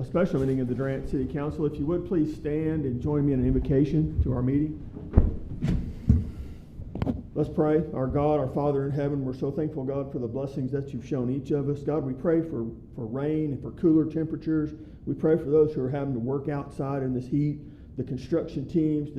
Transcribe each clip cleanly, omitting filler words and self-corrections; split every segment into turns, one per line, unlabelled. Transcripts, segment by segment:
a special meeting of the Durant City Council. If you would please stand and join me in an invocation to our meeting. Let's pray. Our God, our Father in heaven, we're so thankful, God, for the blessings that you've shown each of us. God, we pray for rain and for cooler temperatures. We pray for those who are having to work outside in this heat, the construction teams,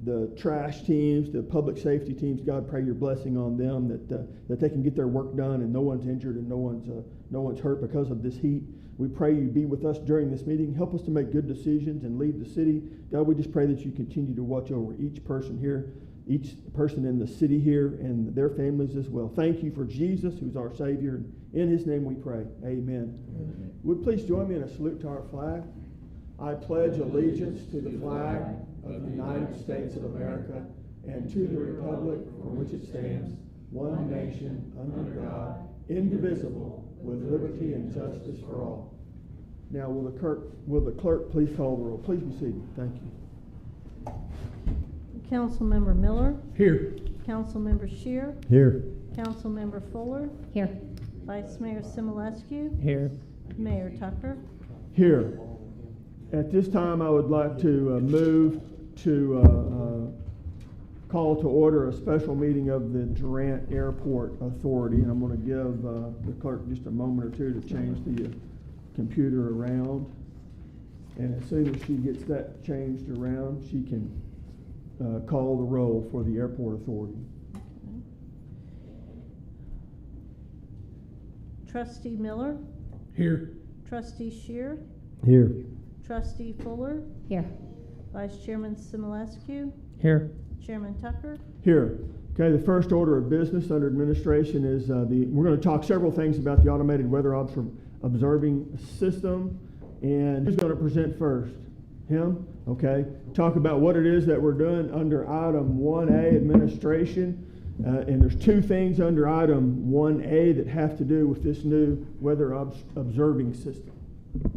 the trash teams, the public safety teams. God, pray your blessing on them, that they can get their work done and no one's injured and no one's hurt because of this heat. We pray you be with us during this meeting. Help us to make good decisions and lead the city. God, we just pray that you continue to watch over each person here, each person in the city here, and their families as well. Thank you for Jesus, who's our Savior. In his name we pray. Amen. Amen. Would please join me in a salute to our flag. I pledge allegiance to the flag of the United States of America and to the republic for which it stands, one nation, under God, indivisible, with liberty and justice for all. Now, will the clerk please call the roll? Please be seated. Thank you.
Councilmember Miller.
Here.
Councilmember Shear.
Here.
Councilmember Fuller.
Here.
Vice Mayor Simulescu.
Here.
Mayor Tucker.
Here. At this time, I would like to move to call to order a special meeting of the Durant Airport Authority. And I'm going to give the clerk just a moment or two to change the computer around. And as soon as she gets that changed around, she can call the roll for the Airport Authority.
Okay. Trustee Miller.
Here.
Trustee Shear.
Here.
Trustee Fuller.
Here.
Vice Chairman Simulescu.
Here.
Chairman Tucker.
Here. Okay, the first order of business under administration is we're going to talk several things about the automated weather observing system. And who's going to present first? Him? Okay. Talk about what it is that we're doing under item 1A, administration. And there's two things under item 1A that have to do with this new weather observing system.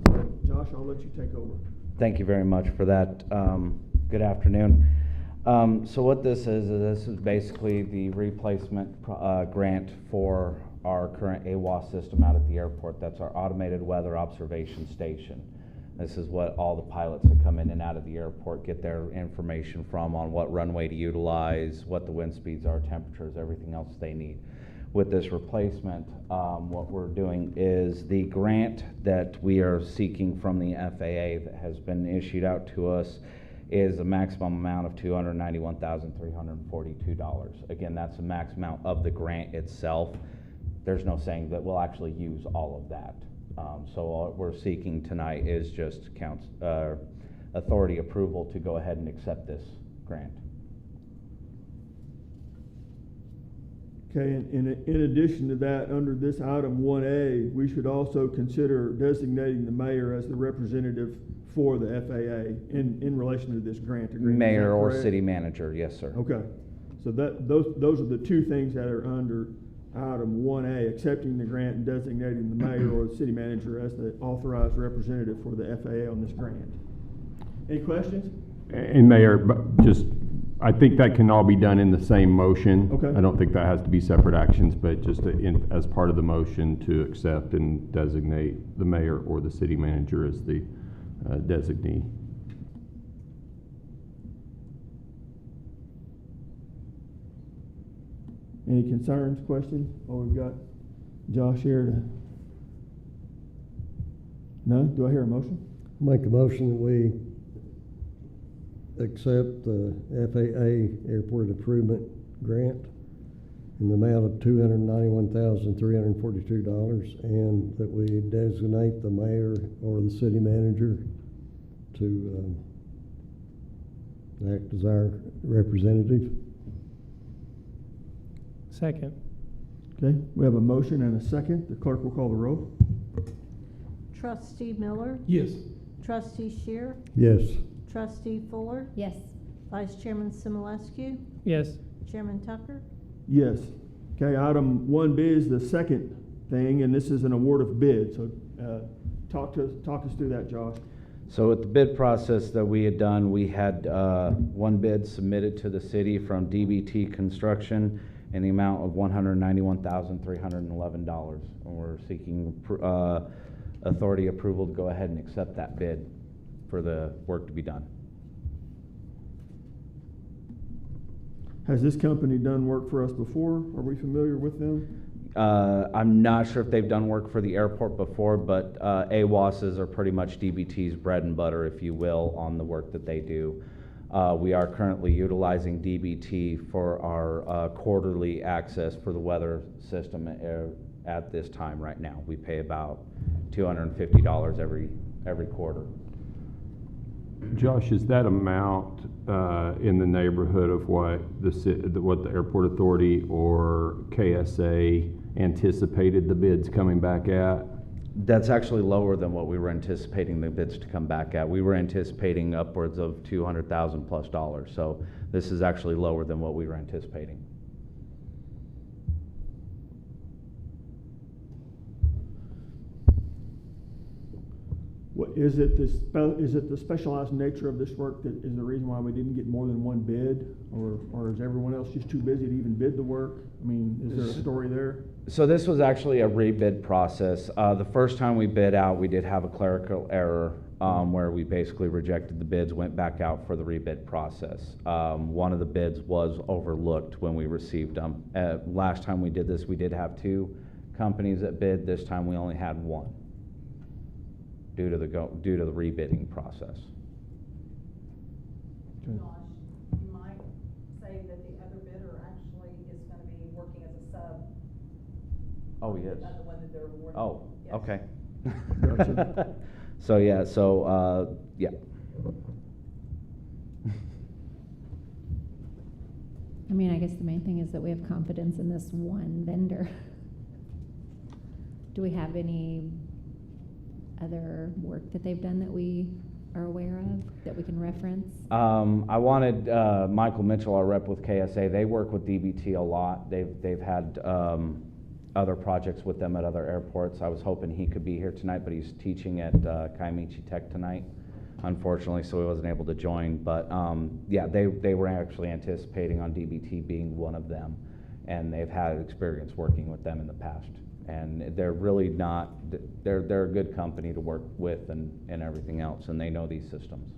So, Josh, I'll let you take over.
Thank you very much for that. Good afternoon. So what this is basically the replacement grant for our current AWOS system out at the airport. That's our automated weather observation station. This is what all the pilots that come in and out of the airport get their information from, on what runway to utilize, what the wind speeds are, temperatures, everything else they need. With this replacement, what we're doing is the grant that we are seeking from the FAA that has been issued out to us is a maximum amount of $291,342. Again, that's the max amount of the grant itself. There's no saying that we'll actually use all of that. So all we're seeking tonight is just authority approval to go ahead and accept this grant.
Okay, in addition to that, under this item 1A, we should also consider designating the mayor as the representative for the FAA in relation to this grant agreement.
Mayor or city manager, yes, sir.
Okay, so those are the two things that are under item 1A, accepting the grant and designating the mayor or the city manager as the authorized representative for the FAA on this grant. Any questions?
And Mayor, I think that can all be done in the same motion.
Okay.
I don't think that has to be separate actions, but just as part of the motion to accept and designate the mayor or the city manager as the designee.
Any concerns, questions? Oh, we've got Josh here to... No? Do I hear a motion?
Make a motion that we accept the FAA Airport Improvement Grant in the amount of $291,342, and that we designate the mayor or the city manager to act as our representative.
Second.
Okay, we have a motion and a second. The clerk will call the roll.
Trustee Miller.
Yes.
Trustee Shear.
Yes.
Trustee Fuller.
Yes.
Vice Chairman Simulescu.
Yes.
Chairman Tucker.
Yes. Okay, item 1B is the second thing, and this is an award of bid. So talk us through that, Josh.
So with the bid process that we had done, we had one bid submitted to the city from DBT Construction in the amount of $191,311. And we're seeking authority approval to go ahead and accept that bid for the work to be done.
Has this company done work for us before? Are we familiar with them?
I'm not sure if they've done work for the airport before, but AWASs are pretty much DBT's bread and butter, if you will, on the work that they do. We are currently utilizing DBT for our quarterly access for the weather system at this time right now. We pay about $250 every quarter.
Josh, is that amount in the neighborhood of what the airport authority or KSA anticipated the bids coming back at?
That's actually lower than what we were anticipating the bids to come back at. We were anticipating upwards of $200,000 plus dollars. So this is actually lower than what we were anticipating.
What, is it the specialized nature of this work that is the reason why we didn't get more than one bid? Or is everyone else just too busy to even bid the work? I mean, is there a story there?
So this was actually a rebid process. The first time we bid out, we did have a clerical error where we basically rejected the bids, went back out for the rebid process. One of the bids was overlooked when we received them. Last time we did this, we did have 2 companies that bid. This time we only had 1 due to the rebidding process.
Okay.
Josh, you might say that the other bidder actually is gonna be working as a sub.
Oh, he is.
On the one that they're awarding.
Oh,
Yes.
okay.
Gotcha.
So yeah, yeah.
I mean, I guess the main thing is that we have confidence in this one vendor. Do we have any other work that they've done that we are aware of, that we can reference?
I wanted Michael Mitchell, our rep with KSA. They work with DBT a lot. They've had other projects with them at other airports. I was hoping he could be here tonight, but he's teaching at Kaimichi Tech tonight, unfortunately, so he wasn't able to join. But yeah, they were actually anticipating on DBT being one of them, and they've had experience working with them in the past. And they're really not, they're a good company to work with and everything else, and they know these systems.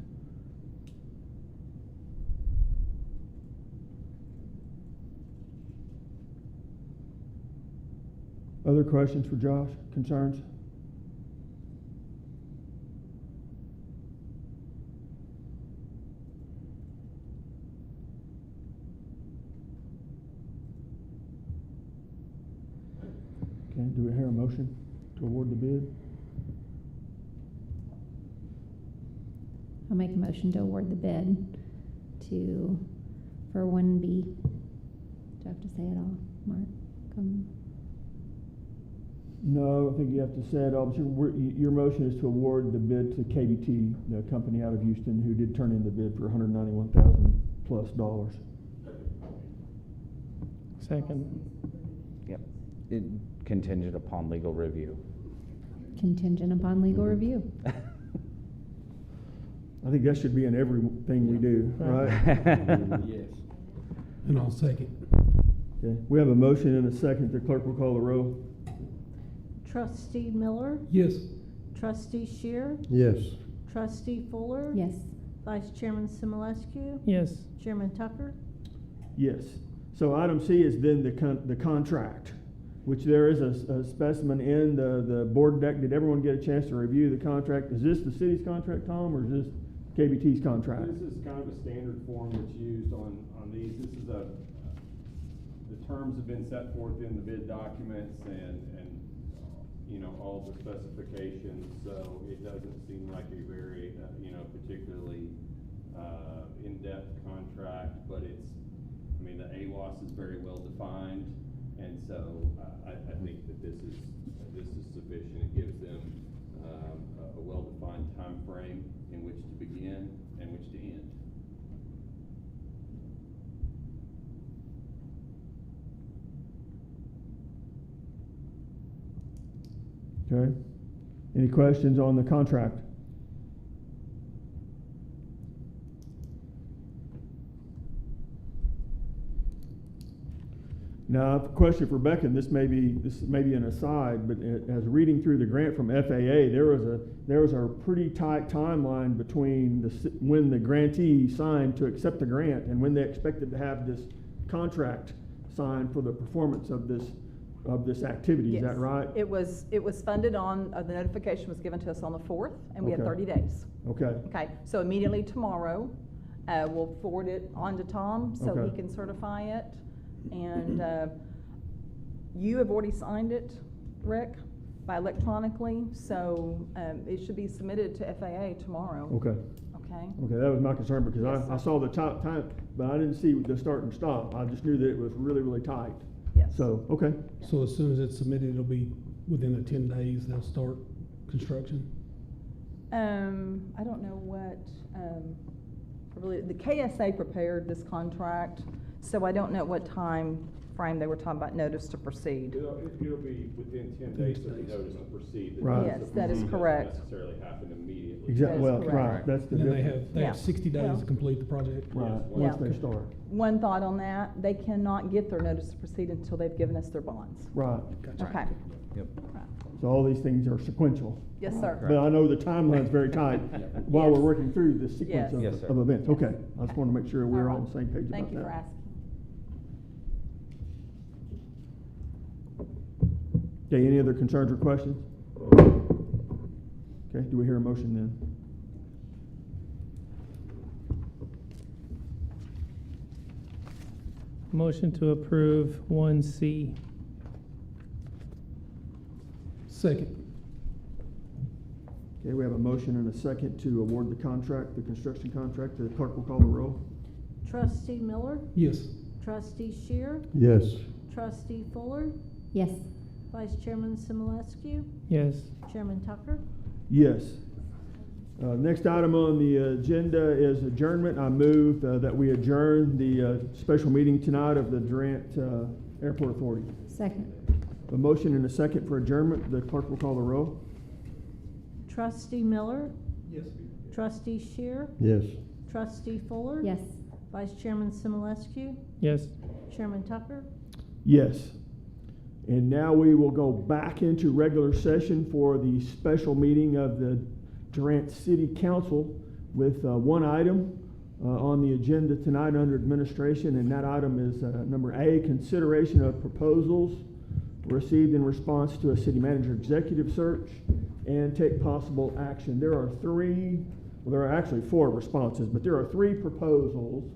Other questions for Josh? Concerns? Okay, do we hear a motion to award the bid?
I'll make a motion to award the bid for 1B. Do I have to say it all, Mark?
No, I don't think you have to say it all, but your motion is to award the bid to KBT, the company out of Houston, who did turn in the bid for $191,000 plus dollars.
Second.
Yep. Contingent upon legal review.
Contingent upon legal review.
I think that should be in everything we do, right?
Yes.
And I'll second.
Okay, we have a motion and a second. The clerk will call the roll.
Trustee Miller,
Yes.
Trustee Shear,
Yes.
Trustee Fuller.
Yes.
Vice Chairman Simulescu.
Yes.
Chairman Tucker.
Yes. So item C is then the contract, which there is a specimen in the board deck. Did everyone get a chance to review the contract? Is this the city's contract, Tom, or is this KBT's contract?
This is kind of a standard form that's used on these. This is the terms have been set forth in the bid documents and all the specifications, so it doesn't seem like a very, particularly in-depth contract, but the AWAS is very well defined, and so I think that this is sufficient. It gives them a well-defined time frame in which to begin and which to end.
Okay. Any questions on the contract? Now, I have a question for Becca, and this may be an aside, but as reading through the grant from FAA, there was a pretty tight timeline between when the grantee signed to accept the grant and when they expected to have this contract signed for the performance of this activity. Is that
Yes.
right?
It was funded on, the notification was given to us on the 4th, and we had
Okay.
30 days.
Okay.
Okay, so immediately tomorrow, we'll forward it on to Tom so he
Okay.
can certify it. And you have already signed it, Rick, by electronically, so it should be submitted to FAA tomorrow.
Okay.
Okay?
Okay, that was my concern because
Yes,
I
sir.
saw the time, but I didn't see the start and stop. I just knew that it was really, really tight.
Yes.
So, okay.
So as soon as it's submitted, it'll be within the 10 days, they'll start construction?
I don't know what, really, the KSA prepared this contract, so I don't know what time frame they were talking about notice to proceed.
It'll be within 10 days of the notice to proceed. The
Right.
notice to
Yes, that is
proceed doesn't
correct.
necessarily happen immediately.
Exactly,
That
well,
is
right,
correct.
that's the
And then
difference.
they
Yeah.
have 60 days
Yeah.
to complete the project?
Right,
Yes,
once
Yeah.
they start.
One thought on that, they cannot get their notice to proceed until they've given us their bonds.
Right.
Gotcha.
Okay.
Yep.
So all these things are sequential.
Yes, sir.
But I know the timeline's very tight while we're
Yes.
working through the sequence
Yes.
of,
Yes, sir.
of events.
Yes.
Okay, I just want to make sure we're all on the same page about that.
Thank you for asking.
Okay, any other concerns or questions? Okay, do we hear a motion then?
Motion to approve 1C.
Second.
Okay, we have a motion and a second to award the contract, the construction contract. The clerk will call the roll.
Trustee Miller?
Yes.
Trustee Shear?
Yes.
Trustee Fuller?
Yes.
Vice Chairman Simulescu?
Yes.
Chairman Tucker?
Yes. Next item on the agenda is adjournment. I move that we adjourn the special meeting tonight of the Durant Airport Authority.
Second.
A motion and a second for adjournment. The clerk will call the roll.
Trustee Miller?
Yes.
Trustee Shear?
Yes.
Trustee Fuller?
Yes.
Vice Chairman Simulescu?
Yes.
Chairman Tucker?
Yes. And now we will go back into regular session for the special meeting of the Durant City Council with one item on the agenda tonight under administration, and that item is number A, consideration of proposals received in response to a city manager executive search and take possible action. There are actually 4 responses, but there are 3 proposals.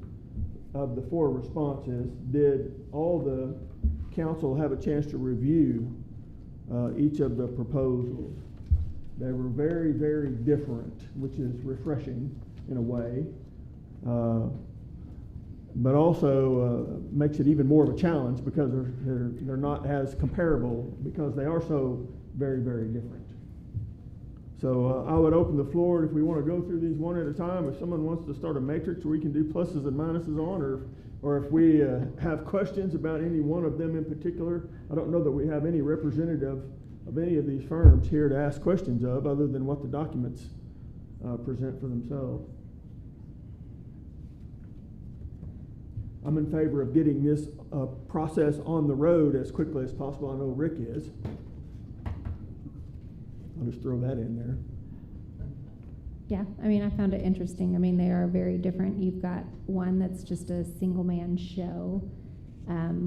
Of the 4 responses, did all the council have a chance to review each of the proposals? They were very, very different, which is refreshing in a way, but also makes it even more of a challenge because they're not as comparable because they are so very, very different. So I would open the floor if we want to go through these one at a time. If someone wants to start a matrix where we can do pluses and minuses on, or if we have questions about any one of them in particular. I don't know that we have any representative of any of these firms here to ask questions of other than what the documents present for themselves. I'm in favor of getting this process on the road as quickly as possible. I know Rick is. I'll just throw that in there.
Yeah, I mean, I found it interesting. I mean, they are very different. You've got one that's just a single man show.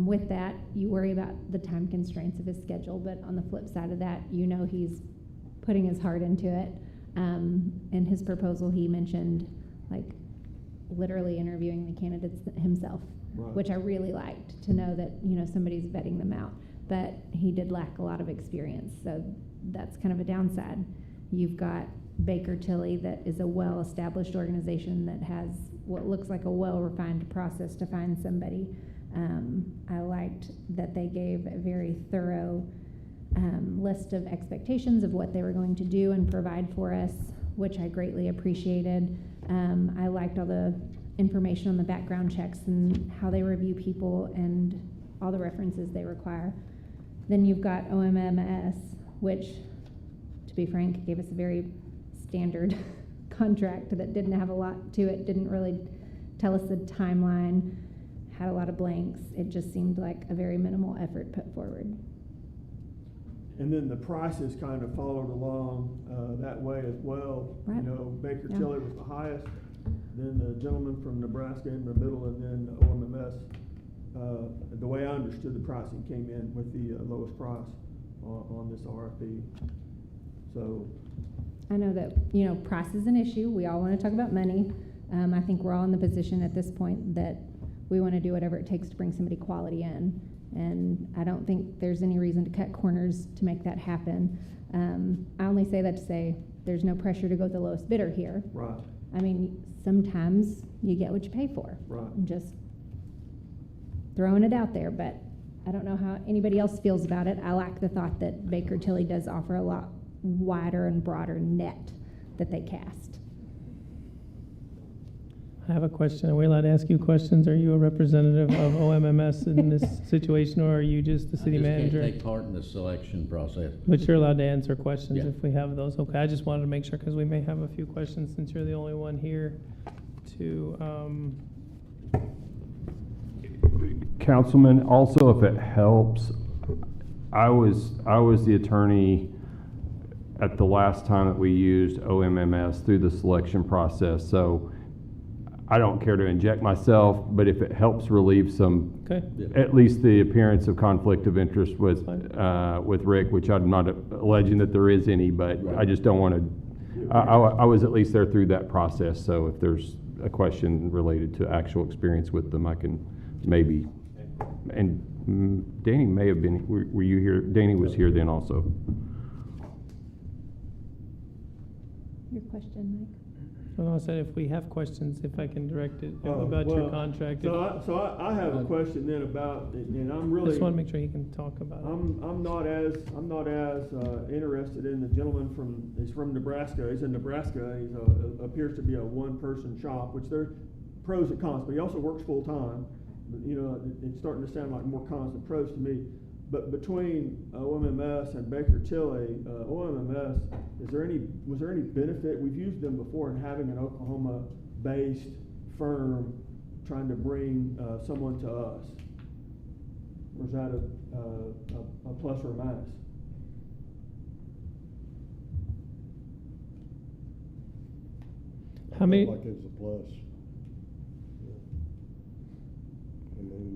With that, you worry about the time constraints of his schedule, but on the flip side of that, you know he's putting his heart into it. In his proposal, he mentioned like literally interviewing the candidates himself,
Right.
which I really liked to know that, you know, somebody's vetting them out. But he did lack a lot of experience, so that's kind of a downside. You've got Baker Tilly, that is a well-established organization that has what looks like a well-refined process to find somebody. I liked that they gave a very thorough list of expectations of what they were going to do and provide for us, which I greatly appreciated. I liked all the information on the background checks and how they review people and all the references they require. Then you've got OMMS, which, to be frank, gave us a very standard contract that didn't have a lot to it, didn't really tell us the timeline, had a lot of blanks. It just seemed like a very minimal effort put forward.
And then the prices kind of followed along that way as well.
Right.
You know, Baker
Yeah.
Tilly was the highest, then the gentleman from Nebraska in the middle, and then OMMS. The way I understood the pricing came in with the lowest price on this RFP. So,
I know that, you know, price is an issue. We all want to talk about money. I think we're all in the position at this point that we want to do whatever it takes to bring somebody quality in. And I don't think there's any reason to cut corners to make that happen. I only say that to say there's no pressure to go with the lowest bidder here.
right,
I mean, sometimes you get what you pay for.
right.
I'm just throwing it out there, but I don't know how anybody else feels about it. I like the thought that Baker Tilly does offer a lot wider and broader net that they cast.
I have a question. Are we allowed to ask you questions? Are you a representative of OMMS in this situation, or are you just the city manager?
I just can't take part in the selection process.
But you're allowed to answer questions
Yeah.
if we have those. Okay, I just wanted to make sure, because we may have a few questions since you're the only one here to,
Councilman, also, if it helps, I was the attorney at the last time that we used OMMS through the selection process, so I don't care to inject myself, but if it helps relieve some,
okay,
at least the appearance of conflict of interest with Rick, which I'm not alleging that there is any, but I just don't want to, I was at least there through that process, so if there's a question related to actual experience with them, I can maybe, and Danny may have been, were you here? Danny was here then also.
Your question, Mike?
well, I said if we have questions, if I can direct it
Oh,
about your
well,
contract.
So I have a question then about, and I'm really.
Just want to make sure he can talk about it.
I'm not as interested in the gentleman he's from Nebraska. He's in Nebraska. He's appears to be a one-person shop, which there are pros and cons, but he also works full-time. You know, it's starting to sound like more cons than pros to me. But between OMMS and Baker Tilly, OMMS, was there any benefit? We've used them before in having an Oklahoma-based firm trying to bring someone to us. Or is that a plus or a minus?
How many,
Like it's a plus. I mean,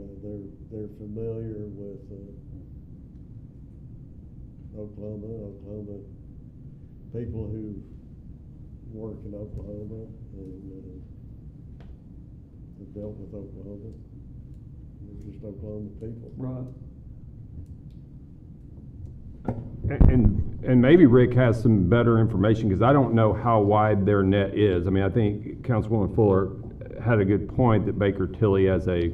they're familiar with Oklahoma people who work in Oklahoma and have dealt with Oklahoma. They're just Oklahoma people.
Right.
And maybe Rick has some better information, because I don't know how wide their net is. I mean, I think Councilwoman Fuller had a good point that Baker Tilly, as a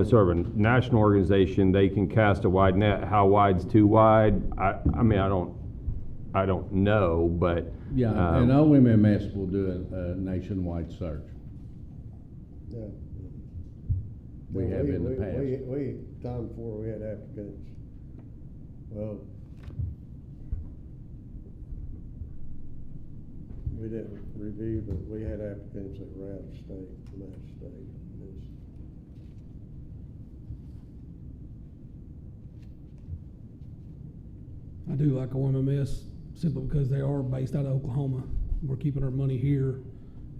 sort of a national organization, they can cast a wide net. How wide's too wide? I mean, I don't know, but
Yeah, and OMMS will do a nationwide search.
Yeah.
We have in the past.
We, time before we had applicants, well, we didn't review, but we had applicants that were out of state, from out of state.
I do like OMMS simply because they are based out of Oklahoma. We're keeping our money here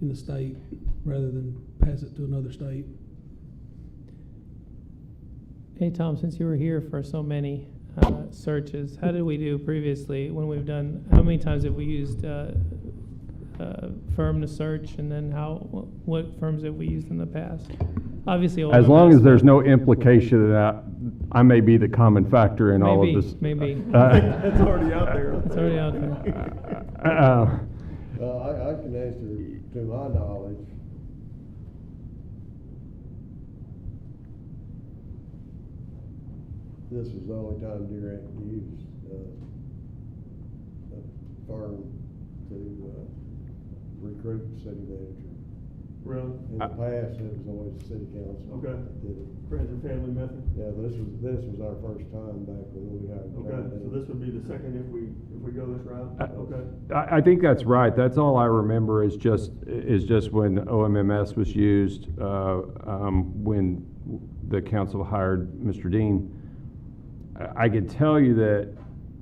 in the state rather than pass it to another state.
hey, Tom, since you were here for so many searches, how did we do previously when we've done, how many times have we used firm to search, and then what firms have we used in the past? Obviously,
as long
OMMS,
as there's no implication that I may be the common factor in all of this.
Maybe.
It's already out there.
It's already out there.
Well, I can answer to my knowledge. This was the only time Durant used a firm to recruit the city manager.
Really?
In the past, it was always the city council.
Okay.
that did it.
Friends and family method?
Yeah, this was our first time back when we hired.
Okay, so this would be the second if we go this route? Okay.
I think that's right. That's all I remember is just when OMMS was used, when the council hired Mr. Dean, I could tell you that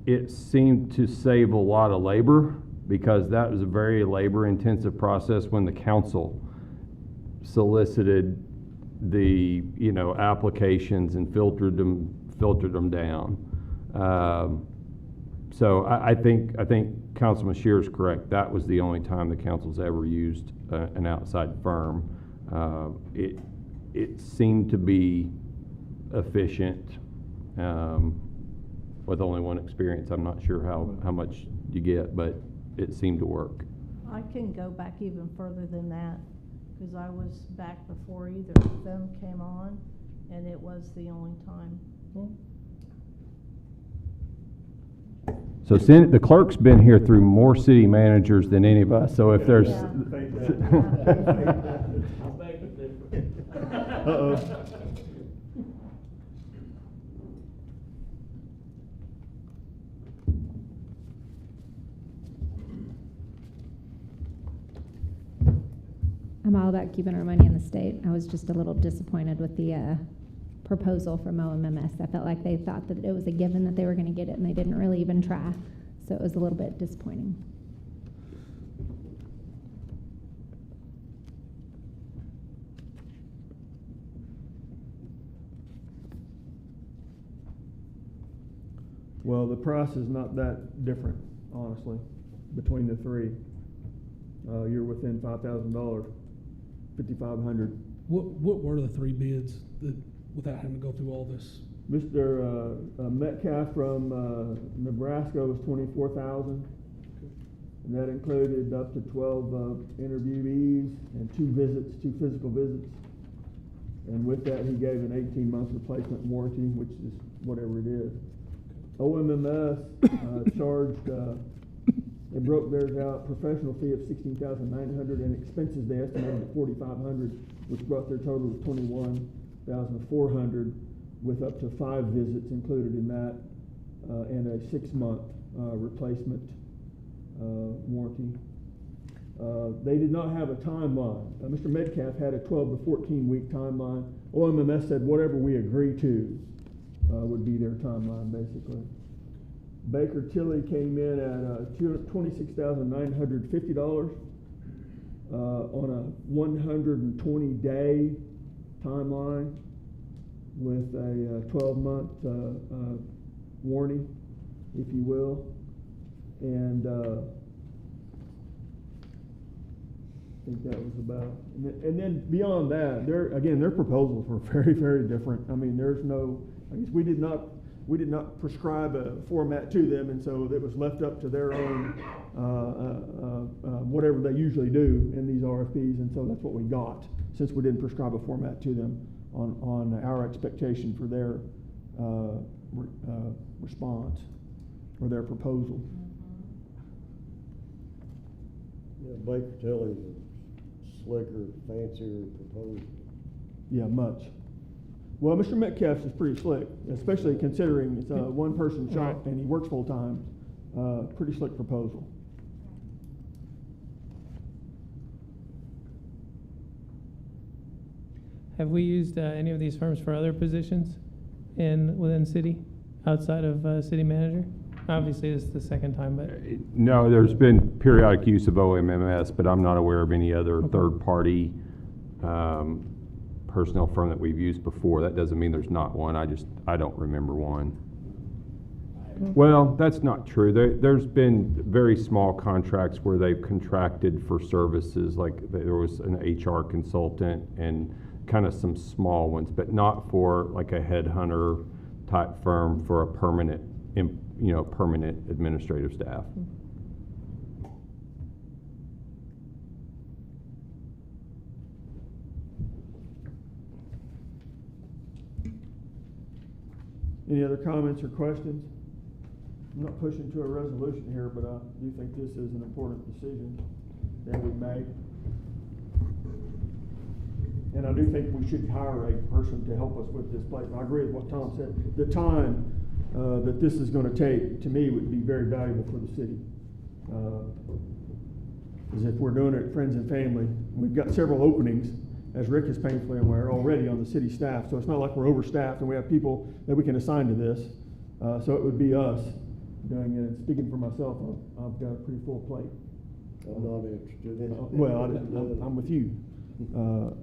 it seemed to save a lot of labor, because that was a very labor-intensive process when the council solicited the, applications and filtered them down. So I think Councilman Scheer is correct. That was the only time the council's ever used an outside firm. It seemed to be efficient, with only one experience. I'm not sure how much you get, but it seemed to work.
I can go back even further than that, because I was back before either of them came on, and it was the only time.
So the clerk's been here through more city managers than any of us, so if there's...
Yeah.
Uh-oh.
I'm all about keeping our money in the state. I was just a little disappointed with the proposal from OMMS. I felt like they thought that it was a given that they were going to get it, and they didn't really even try. So it was a little bit disappointing.
Well, the price is not that different, honestly, between the three. You're within $5,000, $5,500.
What were the three bids that, without having to go through all this?
Mr. Metcalf from Nebraska was $24,000, and that included up to 12 interviewees and 2 physical visits. And with that, he gave an 18-month replacement warranty, which is whatever it is. OMMS charged, they broke theirs out, professional fee of $16,900 and expenses they estimated at $4,500, which brought their total to $21,400, with up to 5 visits included in that, and a 6-month replacement warranty. They did not have a timeline. Mr. Metcalf had a 12 to 14 week timeline. OMMS said whatever we agree to would be their timeline, basically. Baker Tilly came in at $26,950 on a 120-day timeline with a 12-month warranty, if you will. And I think that was about, and then beyond that, their proposals were very, very different. I mean, there's no, I guess we did not prescribe a format to them, and so it was left up to their own, whatever they usually do in these RFPs, and so that's what we got, since we didn't prescribe a format to them on our expectation for their response or their proposal.
Yeah, Baker Tilly's a slicker, fancier proposal.
Yeah, much. Well, Mr. Metcalf's is pretty slick, especially considering it's a one-person shop and he works full-time. Pretty slick proposal.
Have we used any of these firms for other positions within city, outside of city manager? Obviously, this is the second time, but
No, there's been periodic use of OMMS, but I'm not aware of any other third-party personnel firm that we've used before. That doesn't mean there's not one. I don't remember one. Well, that's not true. There's been very small contracts where they've contracted for services, like there was an HR consultant and kind of some small ones, but not for like a headhunter type firm for a permanent administrative staff.
Any other comments or questions? I'm not pushing to a resolution here, but I do think this is an important decision that we make. And I do think we should hire a person to help us with this place. I agree with what Tom said. The time that this is going to take, to me, would be very valuable for the city. Because if we're doing it friends and family, we've got several openings, as Rick is painfully aware, already on the city staff. So it's not like we're overstaffed and we have people that we can assign to this. So it would be us doing it. And speaking for myself, I've got a pretty full plate.
I'm not interested in it.
Well, I'm with you.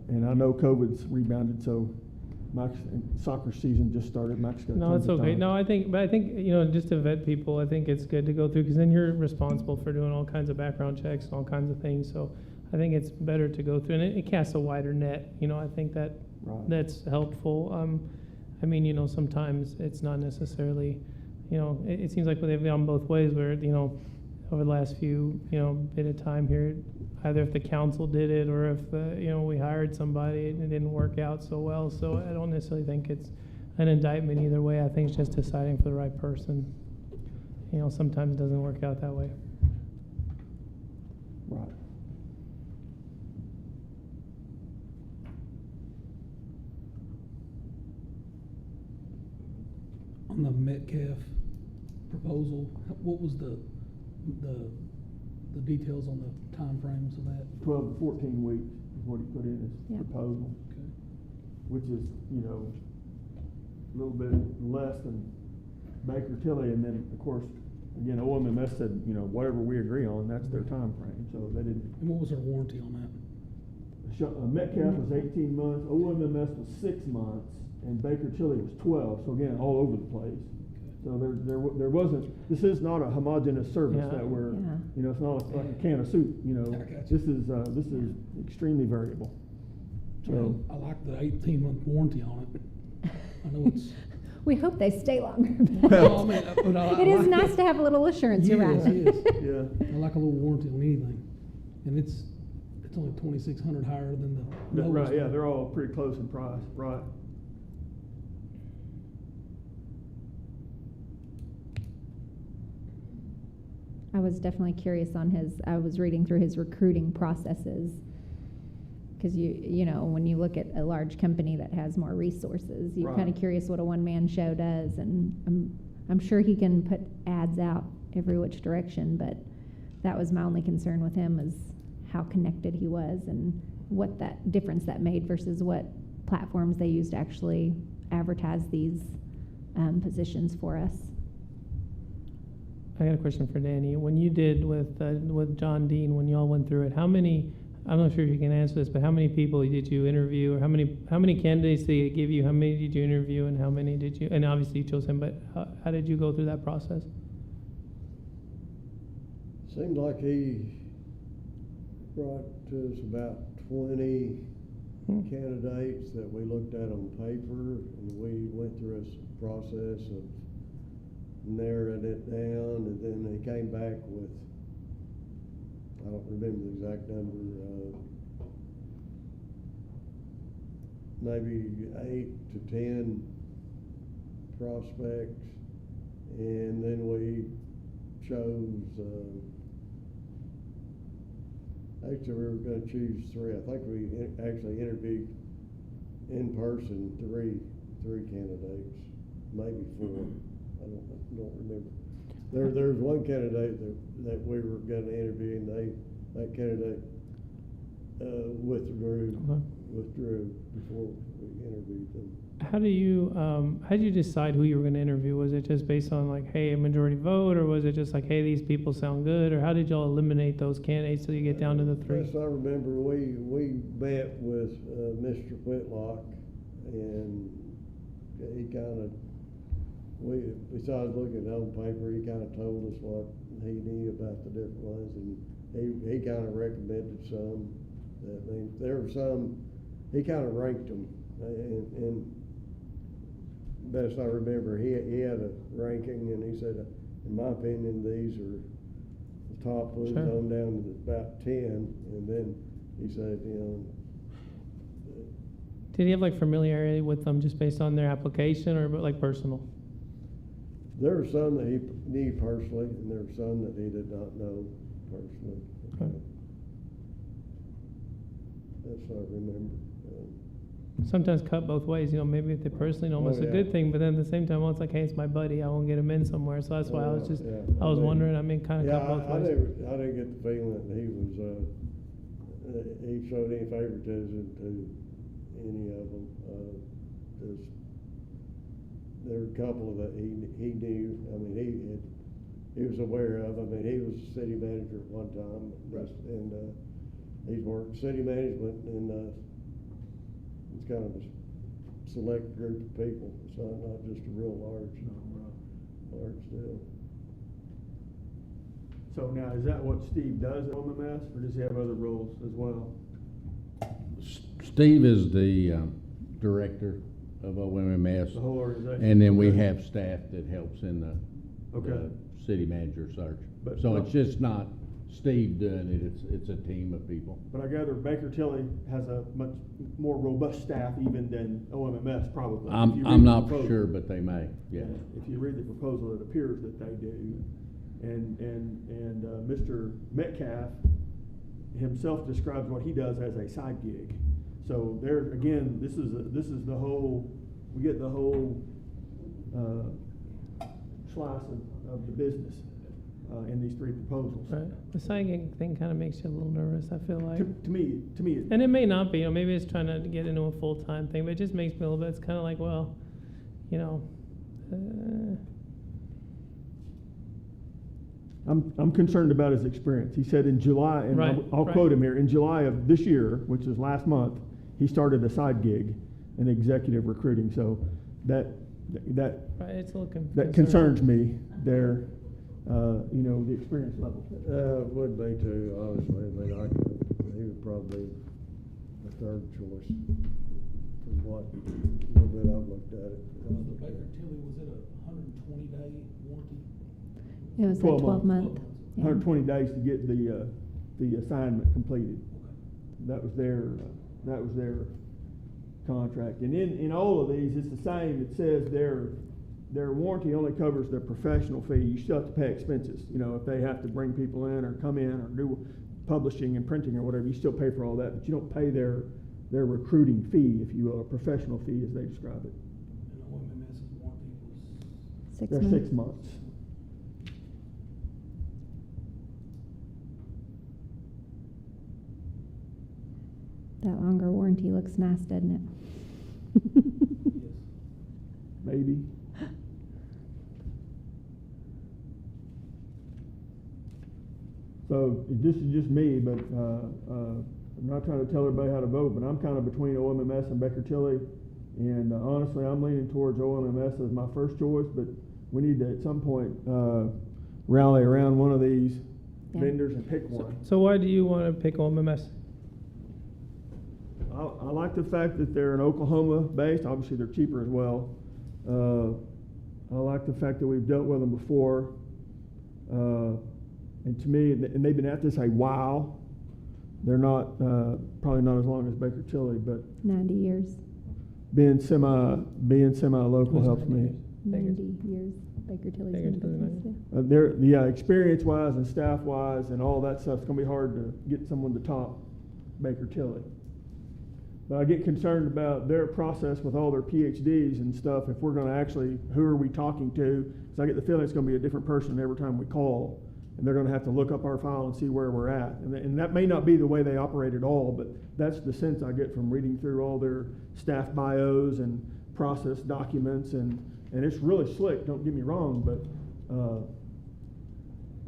And I know COVID's rebounded, so Max, soccer season just started. Max got
No,
tons
it's
of
okay.
time.
No, I think, just to vet people, I think it's good to go through, because then you're responsible for doing all kinds of background checks and all kinds of things. So I think it's better to go through, and it casts a wider net. I think
Right.
that's helpful. Sometimes it's not necessarily, it seems like they've gone both ways where, over the last few, bit of time here, either if the council did it or if, we hired somebody and it didn't work out so well. So I don't necessarily think it's an indictment either way. I think it's just deciding for the right person. Sometimes it doesn't work out that way.
Right.
On the Metcalf proposal, what was the details on the timeframes of that?
12 to 14 weeks is what he put in his
Yeah.
proposal,
Okay.
which is, a little bit less than Baker Tilly. And then, of course, again, OMMS said, whatever we agree on, that's their time frame. So they didn't.
And what was our warranty on that?
Metcalf was 18 months, OMMS was 6 months, and Baker Tilly was 12. So again, all over the place. So there wasn't. This is not a homogeneous service
Yeah.
that we're.
Yeah.
It's not like a can of soup.
I got you.
This is extremely variable. So
I like the 18-month warranty on it. I know it's.
We hope they stay longer.
Well, I mean, but I
It is
like
nice
it.
to have a little assurance, you're right.
Yes, it is.
yeah.
I like a little warranty on anything, and it's only $2,600 higher than the lowest.
Right, yeah, they're all pretty close in price, right.
I was definitely curious on I was reading through his recruiting processes. Because when you look at a large company that has more resources, you're
Right.
kind of curious what a one-man show does. And I'm sure he can put ads out every which direction, but that was my only concern with him, is how connected he was and what that difference that made versus what platforms they use to actually advertise these positions for us.
I got a question for Danny. When you did with John Dean, when y'all went through it, I'm not sure if you can answer this, but how many people did you interview, or how many candidates did they give you? How many did you interview, and how many did you? And obviously you chose him, but how did you go through that process?
Seemed like he brought to us about 20 candidates that we looked at on paper, and we went through a process of narrowing it down, and then they came back with, I don't remember the exact number, maybe 8 to 10 prospects, and then we chose, actually we were gonna choose 3. I think we actually interviewed in person three candidates, maybe 4. I don't remember. There's one candidate that we were gonna interview, and that candidate withdrew before we interviewed them.
How did you decide who you were going to interview? Was it just based on like, hey, a majority vote, or was it just like, hey, these people sound good, or how did y'all eliminate those candidates so you get down to the 3?
Yes, I remember we met with Mr. Whitlock, and he besides looking on paper, he kind of told us what he knew about the different ones, and he kind of recommended some. I mean, there were some, he kind of ranked them, and best I remember, he had a ranking, and he said, in my opinion, these are the top ones,
Sure.
on down to about 10, and then he said,
Did he have like familiarity with them just based on their application, or like personal?
there were some that he knew personally, and there were some that he did not know personally.
Okay.
That's what I remember.
Sometimes cut both ways, maybe if they personally know him, it's a
yeah.
good thing, but then at the same time, well, it's like, hey, it's my buddy, I won't get him in somewhere, so that's why I was just,
Yeah,
I was wondering, kind of
Yeah,
cut both
I
ways.
didn't get the feeling that he showed any favoritism to any of them. There were a couple that he knew, I mean, he was aware of. I mean, he was city manager at one time, and he's worked city management, and it's kind of a select group of people. It's not just a real large deal.
So now, is that what Steve does at OMMS, or does he have other roles as well?
Steve is the director of OMMS.
The whole organization?
And then we
Okay.
have staff that helps in the
Okay.
city manager search.
But-
So it's just not Steve doing it, it's a team of people.
But I gather Baker Tilly has a much more robust staff even than OMMS probably. If you
I'm
read the
not for
proposal.
sure, but they may, yeah.
If you read the proposal, it appears that they do. And Mr. Metcalf himself describes what he does as a side gig. So there, again, this is the whole, we get the whole slice of the business in these three proposals.
Right. The side gig thing kind of makes you a little nervous, I feel like.
To me,
And it may not be, maybe it's trying to get into a full-time thing, but it just makes me a little bit, it's kind of like, well,
I'm concerned about his experience. He said in July, and
Right,
I'll
right.
quote him here, in July of this year, which is last month, he started a side gig in executive recruiting. So that
right, it's a little
that concerns me there, the experience level.
Would be too, honestly. I mean, he was probably the third choice from what little bit I've looked at it.
Was the Baker Tilly, was it a 120-day warranty?
It was
12
a 12-month.
120 days to get the assignment completed. That was their contract. And in all of these, it's the same. It says their warranty only covers their professional fee. You still have to pay expenses. If they have to bring people in or come in or do publishing and printing or whatever, you still pay for all that, but you don't pay their recruiting fee, if you will, a professional fee as they describe it.
And OMMS's warranty was
6
They're
months.
6 months.
That longer warranty looks nice, doesn't it?
Maybe. So this is just me, but I'm not trying to tell everybody how to vote, but I'm kind of between OMMS and Baker Tilly. And honestly, I'm leaning towards OMMS as my first choice, but we need to at some point rally around one of these
Yeah.
vendors and pick one.
So why do you want to pick OMMS?
I like the fact that they're in Oklahoma based. Obviously, they're cheaper as well. I like the fact that we've dealt with them before. And to me, and they've been at this a while. They're not, probably not as long as Baker Tilly, but
90 years.
being semi-local helps me.
90 years. Baker Tilly's
Baker
been
Tilly's
business
90.
too.
Experience-wise and staff-wise and all that stuff, it's gonna be hard to get someone to top Baker Tilly. But I get concerned about their process with all their PhDs and stuff. If we're gonna actually, who are we talking to? Because I get the feeling it's gonna be a different person every time we call. And they're gonna have to look up our file and see where we're at. And that may not be the way they operate at all, but that's the sense I get from reading through all their staff bios and process documents. And it's really slick, don't get me wrong, but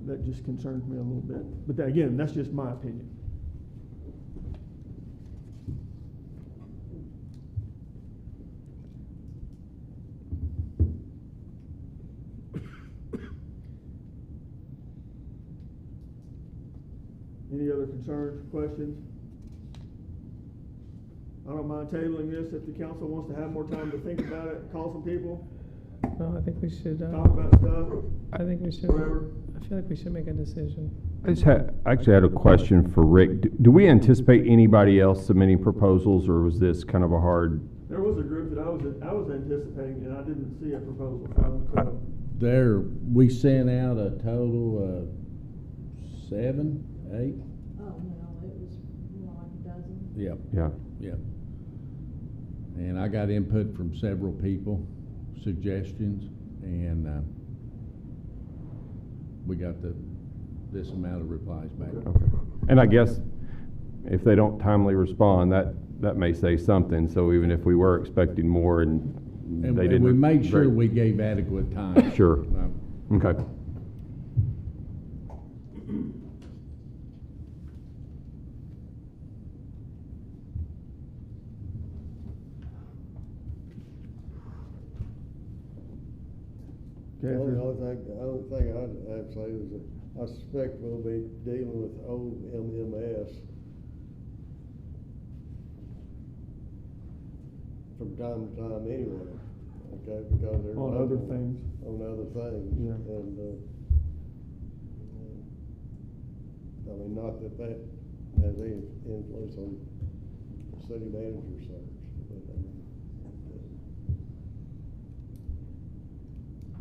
that just concerns me a little bit. But again, that's just my opinion. Any other concerns, questions? I don't mind tabling this if the council wants to have more time to think about it, call some people,
No, I think we should,
talk about stuff,
I think we should,
whatever.
I feel like we should make a decision.
I actually had a question for Rick. Do we anticipate anybody else submitting proposals, or was this kind of a hard?
There was a group that I was anticipating, and I didn't see a proposal from, so.
We sent out a total of 7, 8?
Oh, no, it was more like a dozen.
Yep,
Yeah.
yep. And I got input from several people, suggestions, and we got this amount of replies back.
Okay. And I guess if they don't timely respond, that may say something, so even if we were expecting more and
And
they
and
didn't.
we made sure
Great.
we gave adequate time.
Sure. Okay.
The
Okay,
only
if
only thing I'd have to say is that I suspect we'll be dealing with OMMS from time to time anyway, okay, because they're.
on other
local
things.
On other things.
Yeah.
And, I mean, not that that has any influence on city manager search, but I mean,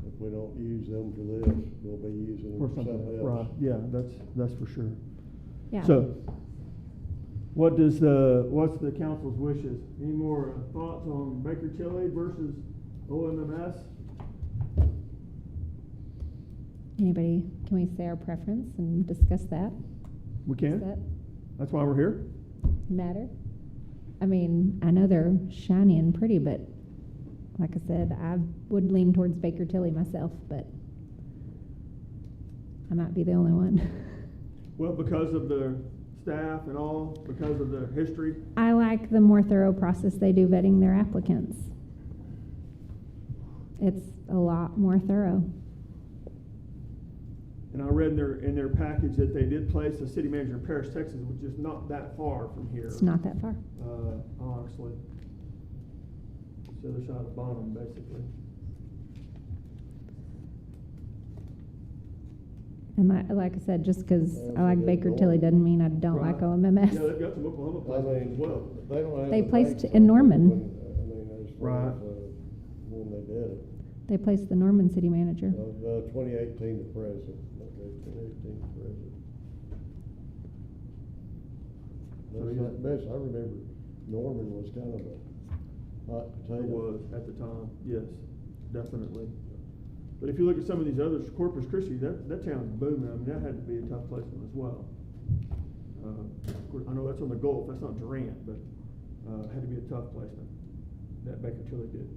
if we don't use them for this, we'll be using them
Or
for
something,
something else.
right, yeah, that's for sure.
Yeah.
So, what's the council's wishes? Any more thoughts on Baker Tilly versus OMMS?
Anybody, can we say our preference and discuss that?
We
Does
can,
that
that's why we're here.
matter? I mean, I know they're shiny and pretty, but like I said, I would lean towards Baker Tilly myself, but I might be the only one.
Well, because of the staff and all, because of the history.
I like the more thorough process they do vetting their applicants. It's a lot more thorough.
And I read in their package that they did place a city manager in Paris, Texas, which is not that far from here.
It's not that far.
Honestly. It's the other side of the bottom, basically.
And like I said, just because
Yeah,
I like
so
Baker
they're
Tilly
going.
doesn't mean I don't like
Right.
OMMS.
Yeah, they've got some Oklahoma
I
places
mean,
as well.
they don't have.
They
the
placed
dates
in
on
Norman.
when, I mean, as far
Right.
as, when they did it.
They placed the Norman city manager.
2018 to present, okay, 2018 to present. Best, I remember Norman was kind of a hot potato.
It was at the time, yes, definitely. But if you look at some of these others, Corpus Christi, that town's booming. I mean, that had to be a tough placement as well. Of course, I know that's on the Gulf, that's not Durant, but it had to be a tough placement that Baker Tilly did.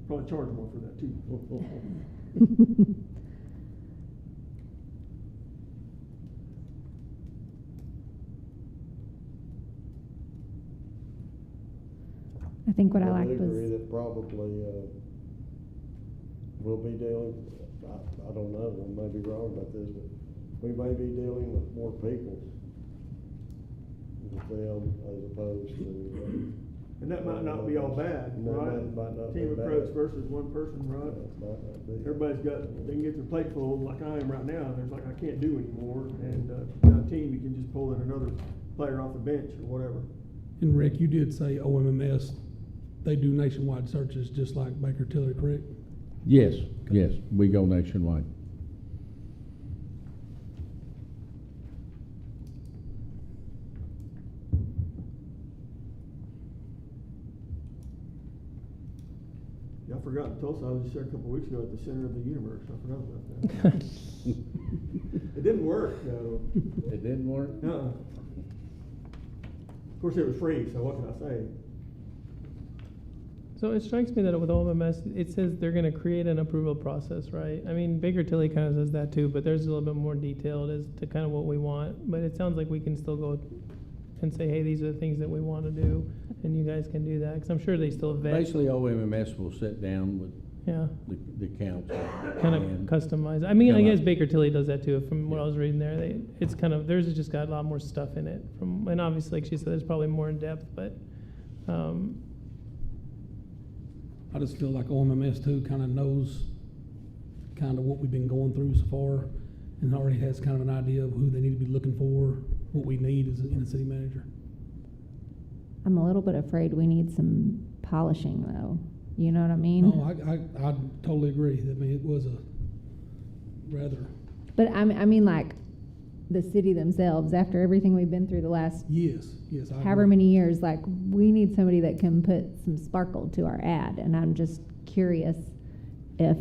Probably charge more for that too.
I think what I
To the
liked
degree
was,
that probably, we'll be dealing, I don't know, I may be wrong about this, but we may be dealing with more people with them as opposed to.
And that might not be all bad,
No,
right?
that might not be
Team
bad.
approach versus one person, right?
Might not be.
Everybody's they can get their plate full like I am right now, and there's like, I can't do anymore. And if you've got a team, you can just pull in another player off the bench or whatever.
And Rick, you did say OMMS, they do nationwide searches just like Baker Tilly, correct?
Yes, yes, we go nationwide.
Yeah, I forgot in Tulsa, I was just there a couple weeks ago at the center of the universe. I forgot about that. It didn't work, though.
It didn't work?
Of course, it was free, so what can I say?
So it strikes me that with OMMS, it says they're gonna create an approval process, right? I mean, Baker Tilly kind of says that too, but there's a little bit more detailed as to kind of what we want. But it sounds like we can still go and say, hey, these are the things that we want to do, and you guys can do that, because I'm sure they still vet.
Basically, OMMS will sit down with
Yeah,
the council.
kind of
and
customize. I mean, I
come
guess
up-
Baker Tilly does that too, from what I was reading there. It's kind of, theirs has just got a lot more stuff in it and obviously, like she said, it's probably more in depth, but,
I just feel like OMMS too kind of knows kind of what we've been going through so far and already has kind of an idea of who they need to be looking for, what we need in a city manager.
I'm a little bit afraid we need some polishing though. You know what I mean?
No, I totally agree. I mean, it was a rather,
But I mean like the city themselves, after everything we've been through the last
yes, I
however
agree.
many years, like we need somebody that can put some sparkle to our ad. And I'm just curious if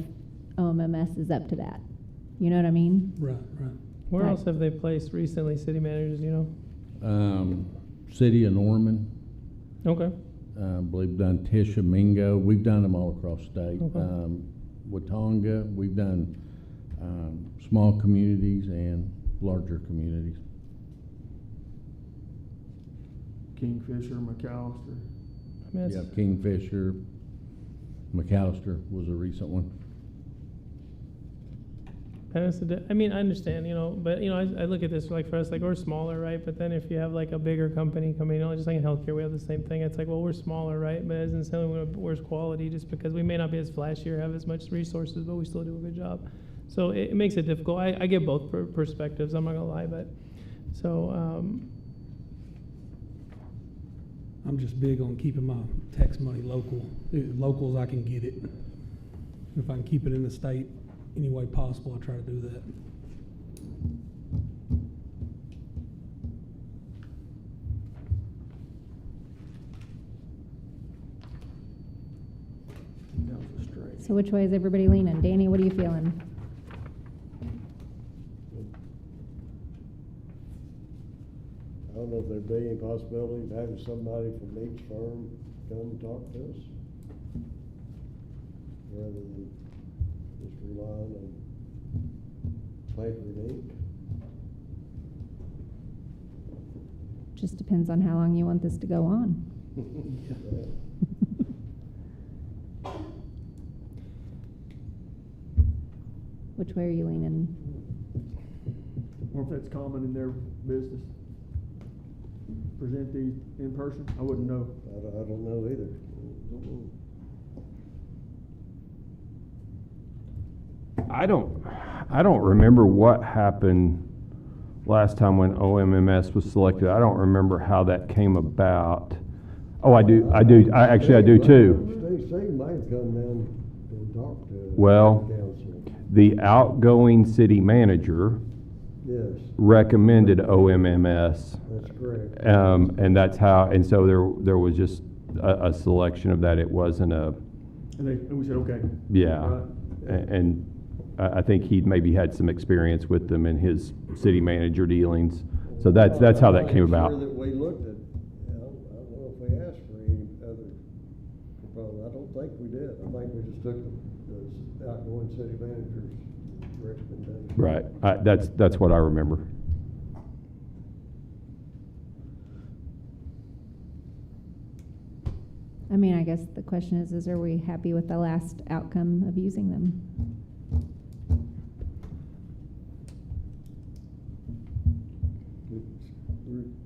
OMMS is up to that. You know what I mean?
Right.
where
Right.
else have they placed recently city managers, you know?
City of Norman,
Okay.
I believe we've done Tishomingo. We've done them all across state.
Okay.
Watonga, we've done small communities and larger communities.
Kingfisher, McAllister.
I mean,
Yeah,
that's,
Kingfisher, McAllister was a recent one.
and it's I mean, I understand, but, I look at this, like, for us, like, we're smaller, right? But then if you have, like, a bigger company coming, just like in healthcare, we have the same thing. It's like, well, we're smaller, right? But it doesn't necessarily mean we're worse quality, just because we may not be as flashy or have as much resources, but we still do a good job. So it makes it difficult. I get both perspectives, I'm not gonna lie, but, so,
I'm just big on keeping my tax money local. Local as I can get it. If I can keep it in the state any way possible, I try to do that.
That was a straight.
So which way is everybody leaning? Danny, what are you feeling?
I don't know if there'd be any possibility of having somebody from each firm come and talk to us, rather than just relying on paper and ink.
Just depends on how long you want this to go on. Which way are you leaning?
Or if that's common in their business. Present these in person? I wouldn't know.
I don't know either.
I don't remember what happened last time when OMMS was selected. I don't remember how that came about. Oh, I do too.
Steve might have come down and talked to
Well,
the council.
The outgoing city manager
Yes,
recommended OMMS.
that's correct.
And that's how, and so there was just a selection of that. It wasn't a,
And we said, okay.
yeah.
Right.
And I think he'd maybe had some experience with them in his city manager dealings. So that's how that came about.
I'm sure that we looked at, I don't know if we asked for any other proposal. I don't think we did. I think we just took the outgoing city manager's recommendation.
Right. That's what I remember.
I mean, I guess the question is are we happy with the last outcome of using them?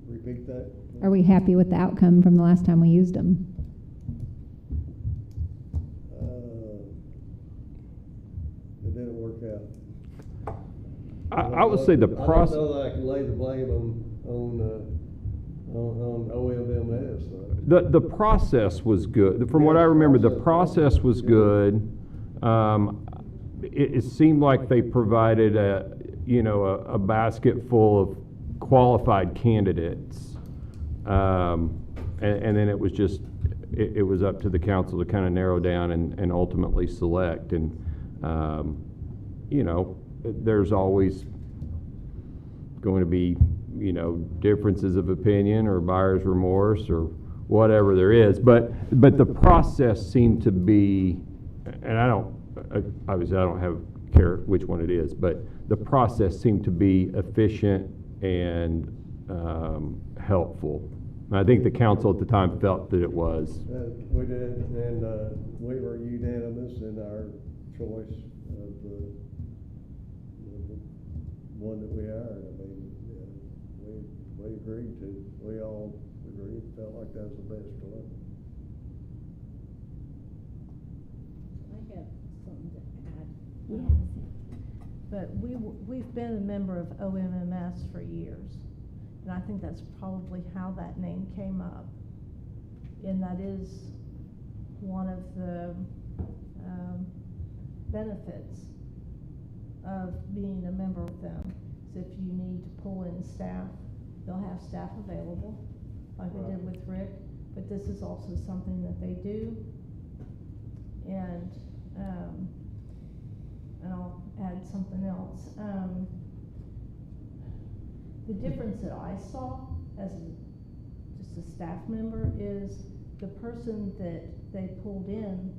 Repeat that?
Are we happy with the outcome from the last time we used them?
It didn't work out.
I would say the
I
process.
don't know that I can lay the blame on OMMS, though.
The process was good. From what I remember, the process was good. It seemed like they provided a basket full of qualified candidates. And then it was just, it was up to the council to kind of narrow down and ultimately select. And, there's always going to be, differences of opinion or buyer's remorse or whatever there is. But the process seemed to be, and obviously I don't care which one it is, but the process seemed to be efficient and helpful. And I think the council at the time felt that it was.
We did, and we were unanimous in our choice of the one that we hired. I mean, we agreed to, we all agreed, felt like that was the best one.
I have something to add. But we've been a member of OMMS for years, and I think that's probably how that name came up. And that is one of the benefits of being a member of them. So if you need to pull in staff, they'll have staff available, like we did with Rick. But this is also something that they do. And I'll add something else. The difference that I saw as just a staff member, is the person that they pulled in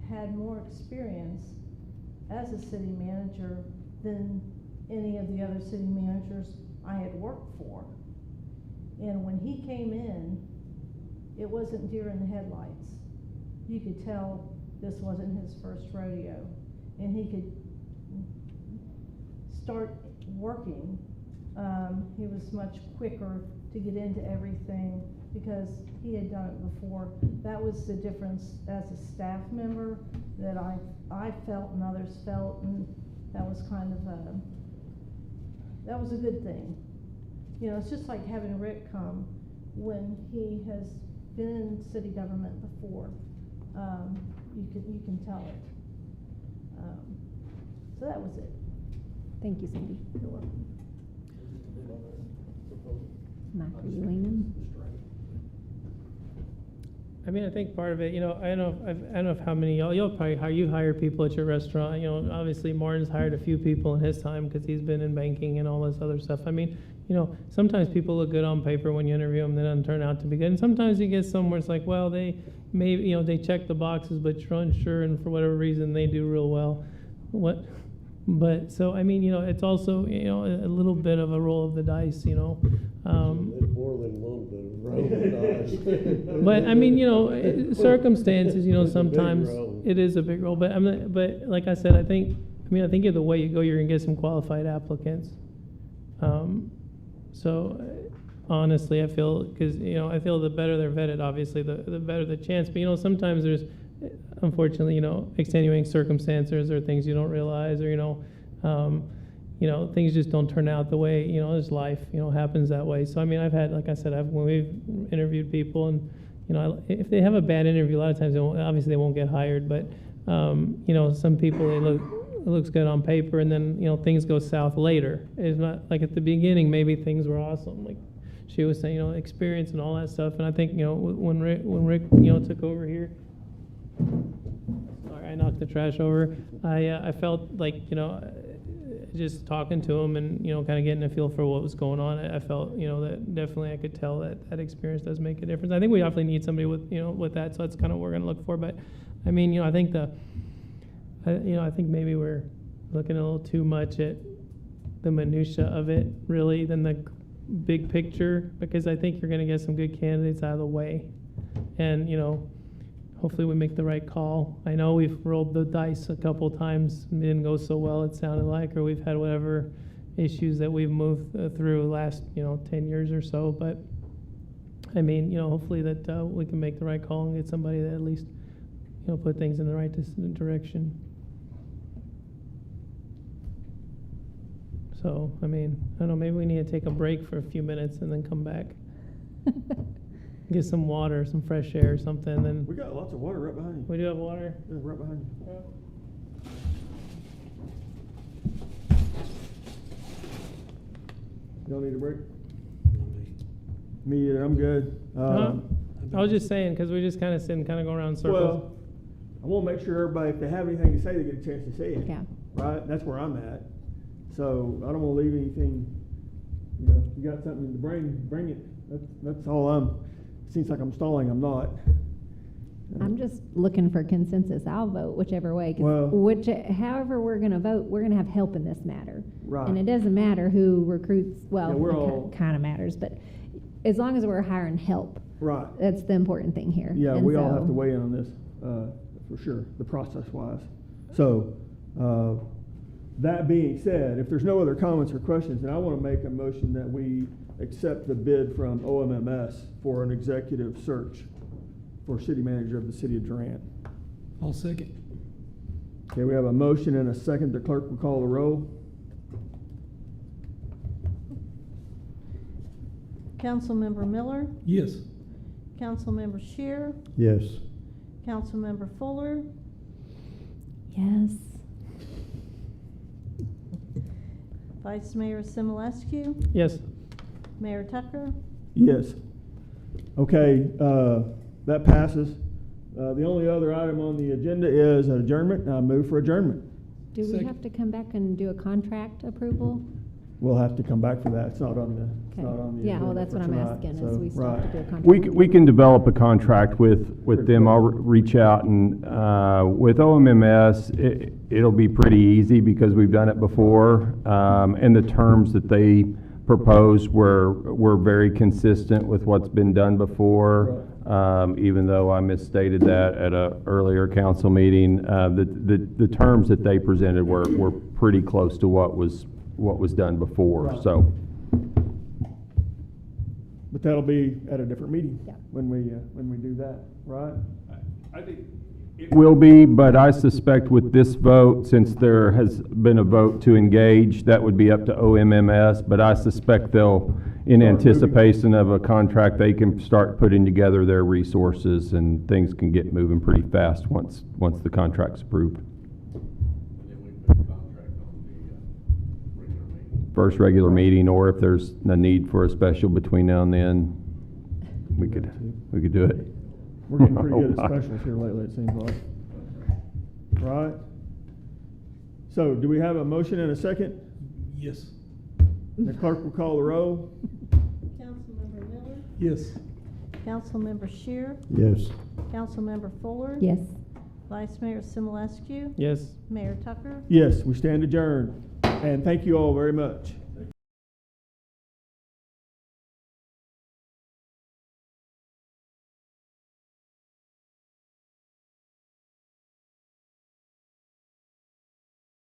had more experience as a city manager than any of the other city managers I had worked for. And when he came in, it wasn't deer in the headlights. You could tell this wasn't his first rodeo. And he could start working. He was much quicker to get into everything because he had done it before. That was the difference as a staff member that I felt and others felt, and that was kind of that was a good thing. You know, it's just like having Rick come when he has been in city government before. You can tell it. So that was it.
Thank you, Cindy.
You're welcome.
Mac, are you leaning?
I mean, I think part of it, I don't know if how many you'll probably hire people at your restaurant. Obviously Martin's hired a few people in his time because he's been in banking and all this other stuff. I mean, sometimes people look good on paper when you interview them, they don't turn out to be good. And sometimes you get somewhere it's like, well, they maybe, they check the boxes, but you're unsure, and for whatever reason they do real well. But so, I mean, it's also, a little bit of a roll of the dice,
It's more than a little bit of roll of the dice.
But I mean, circumstances,
It's a big
sometimes
role.
it is a big role. But but like I said, I think either way you go, you're gonna get some qualified applicants. So honestly, I feel the better they're vetted, obviously, the better the chance. But sometimes there's, unfortunately, extenuating circumstances or things you don't realize, or things just don't turn out the way, there's life, happens that way. So I mean, I've had, like I said, when we've interviewed people, and if they have a bad interview, a lot of times obviously they won't get hired. But some people, it looks good on paper, and then things go south later. It's not like at the beginning maybe things were awesome, like she was saying, experience and all that stuff. And I think when Rick took over here. Sorry, I knocked the trash over. I felt like, just talking to him and, kind of getting a feel for what was going on, I felt, that definitely I could tell that experience does make a difference. I think we definitely need somebody with, with that, so that's kind of what we're going to look for. But, I mean, I think I think maybe we're looking a little too much at the minutia of it, really, than the big picture, because I think you're going to get some good candidates out of the way. And, hopefully we make the right call. I know we've rolled the dice a couple times. It didn't go so well, it sounded like, or we've had whatever issues that we've moved through last, 10 years or so. But, I mean, hopefully that we can make the right call and get somebody that at least, put things in the right direction. So, I mean, I don't know, maybe we need to take a break for a few minutes and then come back. Get some water, some fresh air or something, and then...
We got lots of water right behind you.
We do have water?
Yeah, right behind you. Y'all need a break? Me either, I'm good.
I was just saying, because we just kind of sit and kind of go around in circles.
Well, I want to make sure everybody, if they have anything to say, they get a chance to say it.
Yeah.
Right? That's where I'm at. So I don't want to leave anything, you got something in the brain, bring it. That's all seems like I'm stalling, I'm not.
I'm just looking for consensus. I'll vote whichever way. However we're going to vote, we're going to have help in this matter.
Right.
And it doesn't matter who recruits. Well,
Yeah, we're
it
all-
kind of matters, but as long as we're hiring help,
Right.
that's the important thing here.
Yeah,
And
we all
so-
have to weigh in on this, for sure, the process-wise. So, that being said, if there's no other comments or questions, then I want to make a motion that we accept the bid from OMMS for an executive search for city manager of the city of Durant.
I'll second.
Okay, we have a motion and a second. The clerk will call the roll.
Councilmember Miller,
Yes.
Councilmember Shear,
Yes.
Councilmember Fuller,
Yes.
Vice Mayor Simulescu,
Yes.
Mayor Tucker.
Yes. Okay, that passes. The only other item on the agenda is an adjournment. I move for adjournment.
Do we
Second.
have to come back and do a contract approval?
we'll have to come back for that. It's not on the, it's
Okay.
not on the
Yeah, well,
agenda
that's
for
what I'm
tonight,
asking,
so,
is we still have to
right.
do a contract.
We can develop a contract with them. I'll reach out and, with OMMS, it'll be pretty easy because we've done it before. And the terms that they proposed were very consistent with what's been done before. Even though I misstated that at a earlier council meeting, the terms that they presented were pretty close to what was done before,
Right.
so.
But that'll be at a different meeting
Yeah.
when we do that, right?
I think.
Will be, but I suspect with this vote, since there has been a vote to engage, that would be up to OMMS, but I suspect they'll, in
Start moving.
anticipation of a contract, they can start putting together their resources and things can get moving pretty fast once the contract's approved.
And then we put the contract on the, regular meeting.
First regular meeting, or if there's a need for a special between now and then, we could do it.
We're getting pretty good at specials here lately, it seems like. Right? So, do we have a motion and a second?
Yes.
The clerk will call the roll.
Councilmember Miller,
Yes.
Councilmember Shear,
Yes.
Councilmember Fuller.
Yes.
Vice Mayor Simulescu.
Yes.
Mayor Tucker.
Yes, we stand adjourned. And thank you all very much.